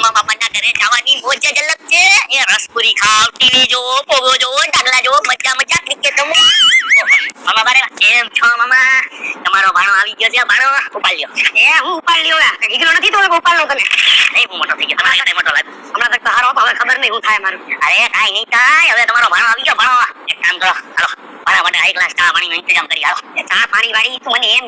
મમ્મા પપ્પાના ઘરે જવાની મોજ જ અલગ છે. એ રસપુરી ખાવ, ટીવી જોવો, પોગો જોવો, ડાગલા જોવો, મજા મજા ક્રિકેટ રમો. મમ્મા બારે કેમ છો મમ્મા? તમારો ભાણો આવી ગયો છે. ભાણો ઉપાડ લ્યો. એ હું ઉપાડ લ્યો? દીકરો નથી તો ઉપાડ લો તમે. નહીં હું મોટો થઈ ગયો. તમારા કરતા મોટો લાગ્યો. હમણાં તક તો હારો હવે ખબર નહીં હું થાય મારું. અરે કાઈ નહીં થાય. હવે તમારો ભાણો આવી ગયો. ભાણો એક કામ કરો, હાલો મારા માટે હાઈ ક્લાસ ચા પાણીનો ઇંતજામ કરી હાલો. એ ચા પાણી વાળી તું મને એમ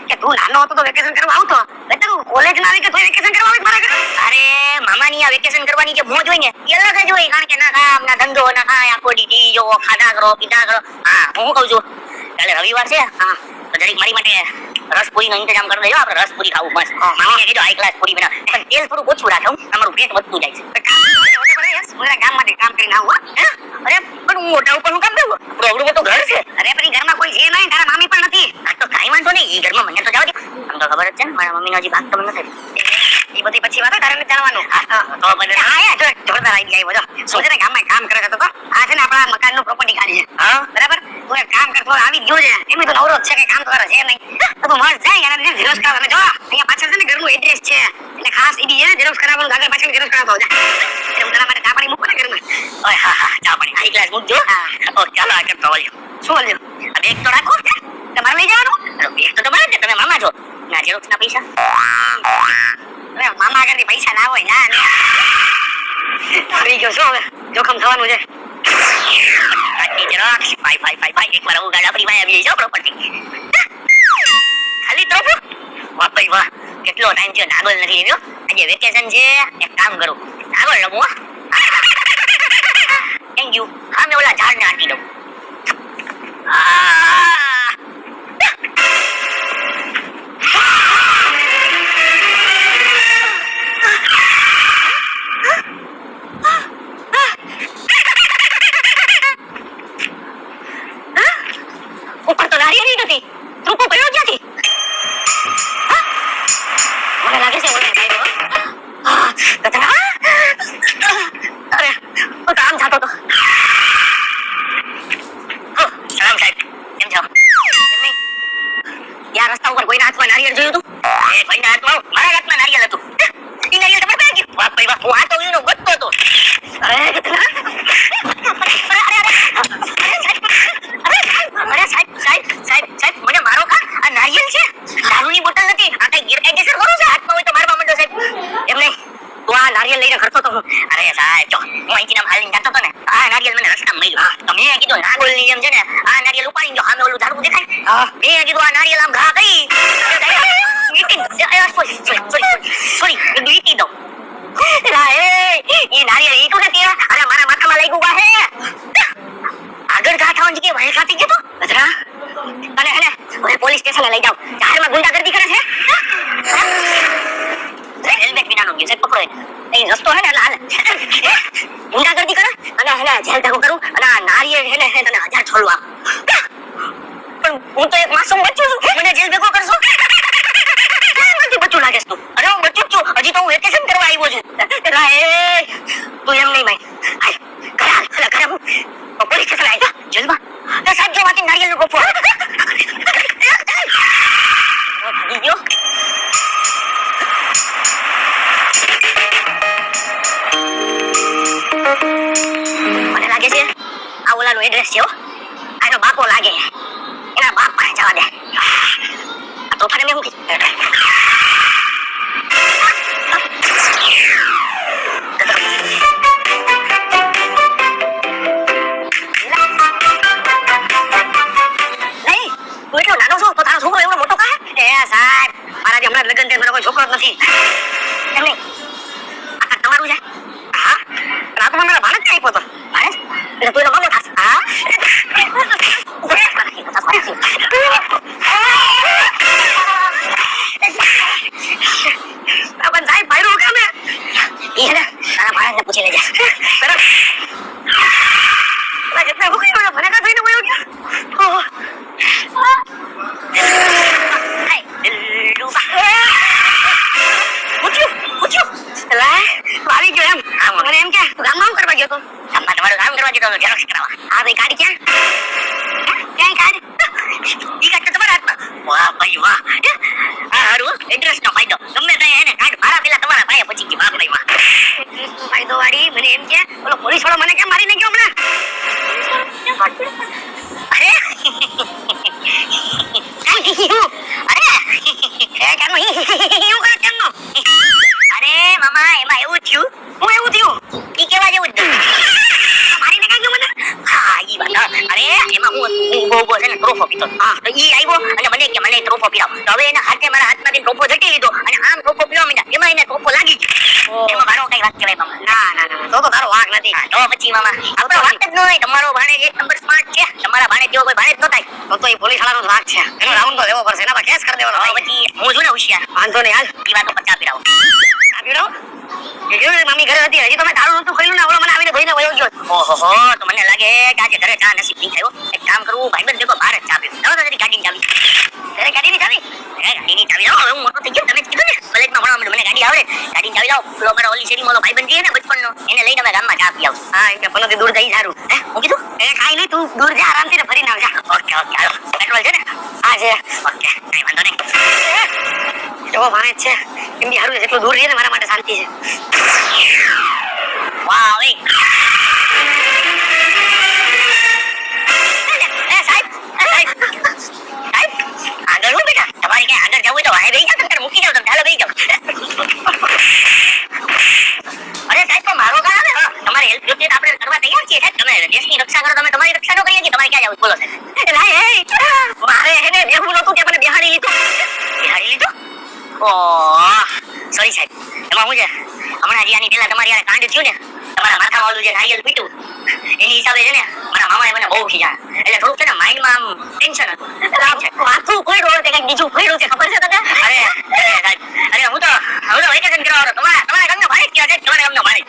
કે તું નાનો હતો તો વેકેશન કરવા આવતો. એટલે તું કોલેજ માં આવી કે તોય વેકેશન કરવા આવે મારા ઘરે? અરે મામાની આ વેકેશન કરવાની જે મોજ હોય ને એ અલગ જ હોય. કારણ કે ના કામ ના ધંધો ના કાંઈ, આખો દી ટીવી જોવો, ખાધા કરો, પીધા કરો. હા હું કહું છું કાલે રવિવાર છે. હા તો જરીક મારી માટે રસપુરીનો ઇંતજામ કરી દેજો. આપણે રસપુરી ખાવું મસ્ત. મામીને કીધું હાઈ ક્લાસ પૂરી બનાવ, પણ તેલ થોડું ઓછું રાખે. તમારું પેટ વધતું જાય છે. ગામ માટે કામ કરીને આવું. અરે પણ હું મોટા ઉપર હું કામ દેવું? આપણું મોટું ઘર છે. અરે પણ ઘરમાં કોઈ છે નહીં, તારા મામી પણ નથી. આ તો કાઈ વાંધો નહીં, એ ઘરમાં મને તો જવા દે. આમ તો ખબર જ છે ને મારા મમ્મીનો હજી ભાગ તો મને નથી. એ બધી પછી વાત તારે જાણવાનું. તો મને આયા જો જોરદાર આઈડિયા આવ્યો. જો સોચે ને ગામમાં કામ કરે તો આ છે ને આપણા મકાનનું પ્રોપર્ટી કાઢી છે. હા બરાબર. તું એક કામ કર, તો આવી ગયો છે એમ તો નવરો છે કે કામ તો કરે છે નહીં. તો તું મસ્ત જાય અને ઝેરોક્સ કરાવ. જો અહીંયા પાછળ છે ને ઘરનું એડ્રેસ છે, એટલે ખાસ ઈ બી ઝેરોક્સ કરાવવાનું. આગળ પાછળ ઝેરોક્સ કરાવતો જા. એટલે હું તારા માટે ચા પાણી મૂકું ને ઘરમાં. ઓય હા હા ચા પાણી હાઈ ક્લાસ મૂકજો. હા ઓ ચાલો આ કરતો વળ્યો. શું વળ્યો? આ બેગ તો રાખો. તમારે લઈ જવાનું? બેગ તો તમારે છે, તમે મામા છો. ના ઝેરોક્સ ના પૈસા? અરે મામા આગળથી પૈસા ના હોય. ના આવી ગયો શું હવે જોખમ થવાનું છે. એકવાર આવું ગાડા આપણી પાસે આવી જાવ પ્રોપર્ટી ખાલી તો વાહ ભાઈ વાહ. કેટલો ટાઈમ થયો નાગોલ નથી આવ્યો. આજે વેકેશન છે, એક કામ કરું નાગોલ રમું. Thank you. હા મેં ઓલા ઝાડને આંટી દઉં. ઉપર તો નારિયેળ નથી. રૂપો પડ્યો ક્યાંથી? મને લાગે છે ઓલે કાઢ્યો. અરે હું તો આમ જાતો તો. સલામ સાહેબ, કેમ છો? યાર રસ્તા ઉપર કોઈના હાથમાં નારિયેળ જોયું હતું? એ ભાઈના હાથમાં મારા હાથમાં નારિયેળ હતું. ઈ નારિયેળ તમે ક્યાં ગયું? વાહ ભાઈ વાહ, હું આ તો એનો ગોતતો હતો. અરે ગધેડા. સાહેબ મને મારો કા? આ નારિયેળ છે, દારૂની બોટલ નથી. આ કઈ ગેરકાયદેસર કરું છે? હાથમાં હોય તો મારવા માંડો સાહેબ. એમ નહીં, તું આ નારિયેળ લઈને ખર્ચો તો હું. અરે સાહેબ જો હું અહીંથી નામ હાલીને જતો હતો ને, આ નારિયેળ મને રસ્તામાં મળ્યું. તો મેં કીધું નાગોલની જેમ છે ને આ નારિયેળ ઉપાડીને જો સામે ઓલું ઝાડવું દેખાય. મેં કીધું આ નારિયેળ આમ ઘા કરી સોરી ઈટી દઉં. એ નારિયેળ ઈટું નથી. અરે મારા માથામાં લાગ્યું બા હે. આગળ ઘા થવાની જગ્યાએ વાહે ખાતી ગયો તો ગધરા. અને હવે પોલીસ સ્ટેશને લઈ જાવ. જાહેરમાં ગુંડાગર્દી કરે છે. હેલ્મેટ વિનાનો ગયો છે, પકડો એને. એ રસ્તો હે ને એટલે હાલે ગુંડાગર્દી કરે અને હેને જેલ ભેગું કરું અને આ નારિયેળ હેને હે તને 1000 છોડવા. પણ હું તો એક માસૂમ બચ્ચું છું, મને જેલ ભેગો કરશો? નથી બચ્ચું લાગે તું? અરે હું બચ્ચું છું, હજી તો હું વેકેશન કરવા આવ્યો છું. એટલે એ તું એમ નહીં ભાઈ. હાલ ઘરે હું પોલીસ સ્ટેશન આવ્યા જેલમાં. સાહેબ જો વાતી નારિયેળનું કોફો ભાગી ગયો. મને લાગે છે આ ઓલાનું એડ્રેસ છે. આનો બાપો લાગે. એના બાપ પાસે જવા દે. આ તોફાને મેં હું કીધું હમણાં લગ્ન છે, મારો કોઈ છોકરો જ નથી. એમ નહીં આ તમારું છે? હા પણ આ તો મારા ભાણેજ ને આપ્યો તો. ભાણેજ એટલે તું એનો મામો થાશ? હા પણ સાહેબ ભાઈરો કામ હે ઈ હે ને તારા ભાણેજને પૂછી લેજે. બરાબર જેટલા ભૂખી વાળા મને કા થઈને વયો ગયા. આવી ગયો એમ. મને એમ કે ગામમાં કરવા ગયો તો? ગામમાં તમારું કામ કરવા ગયો તો ઝેરોક્સ કરાવવા. હા ભાઈ ગાડી ક્યાં કાઢ? ઈ કાઢ તો તમારા હાથમાં. વાહ ભાઈ વાહ. આ હારું એડ્રેસ નો ફાયદો. ગમે ત્યાં એને કાઢ મારા પેલા તમારા ભાઈ પછી ગઈ. વાહ ભાઈ વાહ. કાયદો વાળી મને એમ કે ઓલો પોલીસ વાળો મને કેમ મારી નાખ્યો હમણાં? અરે અરે કેમ કેમનો? અરે મામા એમાં એવું થયું. હું એવું થયું ઈ કેવા જેવું જ મારી નાખ્યો મને. હા ઈ વાત. અરે એમાં હું બહુ છે ને ટ્રોફો પીતો. હા તો ઈ આવ્યો અને મને કે મને ટ્રોફો પીરાવ. તો હવે એના હાથે મારા હાથમાંથી ટ્રોફો ઝટકી લીધો અને આમ ટ્રોફો પીવા માંડ્યા. એમાં એને ટ્રોફો લાગી ગયો. એમાં મારો કઈ વાત કહેવાય મામા? ના તો તારો વાંક નથી. તો પછી મામા આપણો વાત જ ન હોય. તમારો ભાણેજ એક નંબર સ્માર્ટ છે. તમારા ભાણેજ જેવો કોઈ ભાણેજ ન થાય. તો એ પોલીસ વાળાનો વાંક છે. એનો રાઉન્ડ તો લેવો પડશે. એના પર કેસ કરી દેવાનો. પછી હું છું ને હોશિયાર. વાંધો નહીં હાલ. ઈ વાત પર ચા પીરાવો. ચા પીરાવો? મામી ઘરે હતી. હજી તમે દારૂ નતું ખોલ્યું ને આવડો મને આવીને ધોઈને વયો ગયો. ઓહો તો મને લાગે કે આજે ઘરે ચા નસીબ નહીં થયો. એક કામ કરવું ભાઈબંધ ભેગો બહાર જ ચા પીવું. તો તારી ગાડીની ચાવી. ઘરે ગાડીની ચાવી? ગાડીની ચાવી લાવો. હવે હું મોટો થઈ ગયો. તમે જ કીધું ને કોલેજમાં ભણવા મને ગાડી આવડે. ગાડીની ચાવી લાવો. પેલો મારો ઓલી શેરીમાં ઓલો ભાઈબંધ છે ને બચપણનો એને લઈને અમે ગામમાં ચા પી આવું. હા એટલે પલોથી દૂર જઈ સારું. હે હું કીધું એને કાઈ નહીં તું દૂર જા આરામથી ને ફરીને આવજા. ઓકે હાલો. પેટ્રોલ છે ને? હા છે. ઓકે કઈ વાંધો નહીં. એવો ભાણે છે એમ બી હારું જેટલું દૂર રહીએ ને મારા માટે શાંતિ છે. વાહ ઓય સાહેબ આગળ હું બેટા તમારે ક્યાં આગળ જવું હોય તો વાહે બેસી જાવ. તમે મૂકી જાવ. તમે ચાલો બેસી જાવ. અરે સાહેબ પણ મારો કામ આવે. તમારે હેલ્પ જોઈતી તો આપણે કરવા તૈયાર છીએ સાહેબ. તમે દેશની રક્ષા કરો. તમે તમારી રક્ષા ન કરીએ કે તમારે ક્યાં જવું બોલો સાહેબ? મારે એને બેહવું નતું કે મને બેહાડી લીધું. ઓહ સોરી સાહેબ. એમાં હું છે હમણાં જે આની પેલા તમારી યાર કાંડ થયું ને તમારા માથામાં ઓલું જે નારિયેલ પીટું એની હિસાબે છે ને મારા મામાએ મને બહુ ખીજા. એટલે થોડુંક છે ને માઇન્ડમાં આમ ટેન્શન હતું. માથું કોઈડું હોય કંઈક બીજું કોઈડું છે ખબર છે તમને? અરે સાહેબ હું તો વેકેશન કરવા આવ્યો. તમારા ગામનો ભાઈ ક્યાં છે? તમારા ગામનો ભાઈ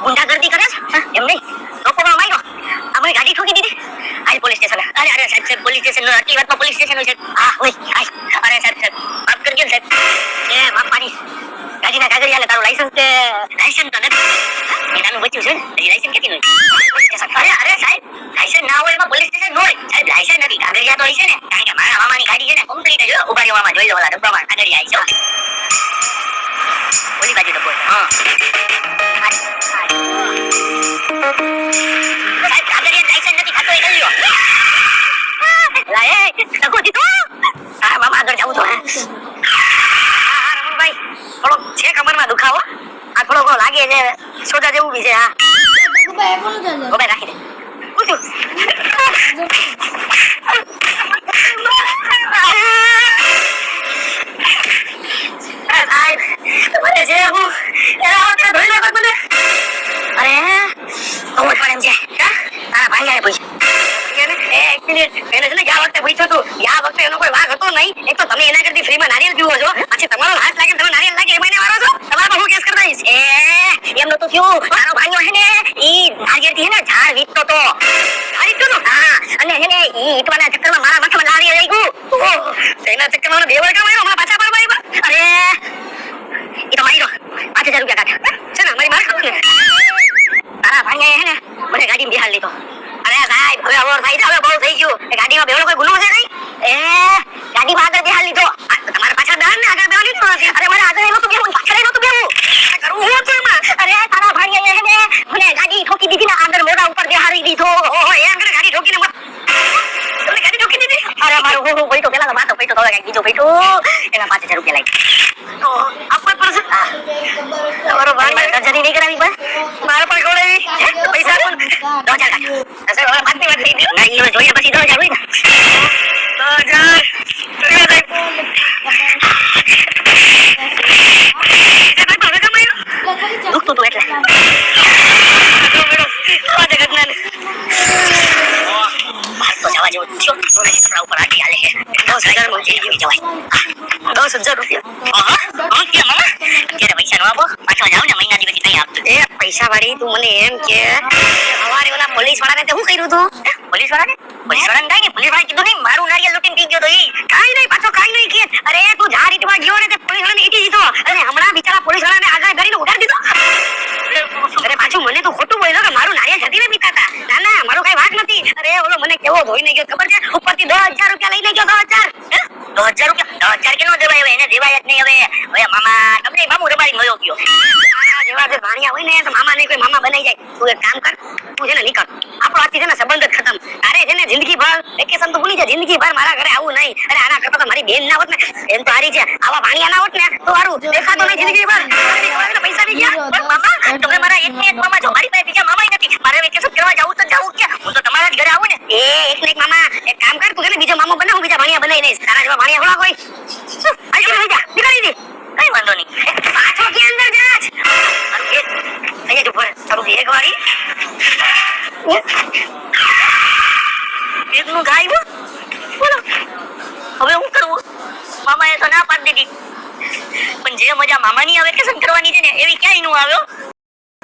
ગુંડાગર્દી કરે છે એમ નહીં રોકવામાં માંગ્યો. આપણે ગાડી ઠોકી દીધી. હાલ પોલીસ સ્ટેશન. અરે સાહેબ પોલીસ સ્ટેશન આટલી વાતમાં પોલીસ સ્ટેશન હોય છે? હા હોય. અરે સાહેબ માફ કરજો ને સાહેબ. એ માફ પાડી ગાડીના કાગળ આલે. તારું લાયસન્સ તો નથી. એનાનું બચ્યું છે ને હજી લાયસન્સ કેટલી નું? અરે સાહેબ લાયસન્સ ના હોય એમાં પોલીસ સ્ટેશન ન હોય સાહેબ. લાયસન્સ નથી કાગળિયા તો હોય છે ને. કારણ કે મારા મામાની ગાડી છે ને કમ્પ્લીટ જ ઉભા રહ્યો. મામા જોઈ લો ઓલા ડબ્બામાં કાગળિયા આવી છે. ઓલી બાજુ ડબ્બો. હા સાહેબ કાગળિયા લાયસન્સ નથી ખાતો એ કરી લ્યો. લાય તકો દીધો. હા મામા આગળ જાવું તો ભાઈ થોડો છે કમરમાં દુખાવો. આ થોડો લાગે છે સોજા જેવું બી છે. હા ગોબાઈ રાખી દે. પૂછું મને છે હું એના વખતે ધોઈ નાખો મને. અરે બહુ જ પડે એમ છે. તારા ભાઈ આવે પૂછ એક મિનિટ. એને છે ને ગયા વખતે પૂછ્યું હતું. ગયા વખતે એનો કોઈ વાંક હતો નહીં. એક તો તમે એના કરતી ફ્રીમાં નારિયેલ પીવો છો. પછી તમારો હાથ લાગે તમે નારિયેલ લાગે એમાં વારો છો. તમારા પર હું કેસ કરતા આવીશ. એમ નતું થયું. મારો ભાઈઓ છે ને ઈ નારિયેળથી છે ને ઝાડ વીકતો તો. હા અને છે ને ઈ ઈટવાના ચક્કરમાં મારા માથામાં નારિયેળ આવી ગયું. એના ચક્કરમાં મને બે વળકા માર્યો. હમણાં પાછા પાડવા આવ્યા. અરે ઈ તો માર્યો 5000 રૂપિયા કાઢ્યા છે ને મારી માર ખાવું ને. તારા ભાઈએ છે ને મને ગાડીમાં બિહાર લીધો. અરે સાહેબ હવે અવર થઈ જાય. હવે બહુ થઈ ગયું. એ ગાડીમાં બેહવાનો કોઈ ગુનો છે નહીં? ગાડીમાં આગળ બેહાર લીધો. તમારે પાછળ બેહાર ને આગળ બેહાર લીધો. અરે મારે આગળ નહોતું બેહવું પાછળ નહોતું બેહવું. કરવું હું હતું એમાં. અરે તારા ભાઈએ છે ને મને ગાડી ઠોકી દીધી ને આગળ મોઢા ઉપર બેહારી દીધો. ઓહો એ આગળ ગાડી ઠોકીને તમને ગાડી ઠોકી દીધી. અરે મારું હું પૈતો પેલા માથો પૈતો તો કઈક બીજો પૈતો એના 5000 રૂપિયા લાગી. તો આપકો પડશે. તમારો ભાઈ મારે સર્જરી નહીં કરાવી બસ મારે પણ ખવડાવી પૈસા પણ 2000 કાઢ્યો. અસર હવે બાતની વાત થઈ ગઈ. ના ઈ જોઈએ પછી 2000 હોય ને 2000 દુખતું તું એટલે તો જવા જેવું થયો. કપડા ઉપર આટી આલે છે 10000 નું જઈ જવાય. 10000 રૂપિયા. કે મામા કે પૈસા નો આપો પાછો જાવ ને મહિના દિવસથી નહીં આપતો. એ પૈસા વાળી તું મને એમ કે હવારે ઓલા પોલીસ વાળાને તે શું કર્યું તું? પોલીસ વાળાને કાઈ ને પોલીસ વાળા કીધું નહીં મારું નારિયેલ લૂટીને પી ગયો તો ઈ કાઈ નહીં પાછો કાઈ નહીં કે. અરે તું જા રીતમાં ગયો ને તે પોલીસ વાળાને ઈટી દીધો અને હમણાં બિચારા પોલીસ વાળાને આગળ ગાડીનો ઉડાડી દીધો. અરે પાછું મને તો ખોટું બોલ્યો કે મારું નારિયેલ જતીને પીતા હતા. ના મારું કઈ વાત નથી. અરે ઓલો મને કેવો ધોઈને ગયો ખબર છે ઉપરથી 10000 રૂપિયા લઈને ગયો. 10000 10,000 રૂપિયા 10,000 કેનો દેવાય હવે એને દેવાય જ નહીં હવે મામા તમને મામુ રબારી મળ્યો ગયો આ જેવા જે ભાણિયા હોય ને તો મામા નહીં કોઈ મામા બનાઈ જાય તું એક કામ કર તું છે ને નીકળ આપણો આથી છે ને સંબંધ જ ખતમ તારે છે ને જિંદગી ભર વેકેશન તો ભૂલી જા જિંદગી ભર મારા ઘરે આવું નહીં અરે આના કરતા તો મારી બેન ના હોત ને એમ તો હારી છે આવા ભાણિયા ના હોત ને તો હારું દેખાતો નહીં જિંદગી ભર પૈસા બી ગયા પણ મામા તમે મારા એક ને એક મામા છો મારી પાસે બીજા મામા નથી મારે વેકેશન કરવા જાવું તો જાવું ક્યાં હું તો તમારા જ ઘરે આવું ને એક ને એક મામા એક કામ કર તું છે ને બીજો મામો બનાવ બીજા ભાણિયા બનાવી દઈશ તારા જેવા ભાણિયા હોળા કોઈ આઈ જા નીકળી દે કઈ વાંધો નહીં પાછો કે અંદર જા અહીંયા ઉપર તારું એક વાળી એકનું ગાય બોલો હવે હું કરવું મામાએ તો ના પાડી દીધી પણ જે મજા મામાની વેકેશન કરવાની છે ને એવી ક્યાંય નું આવ્યો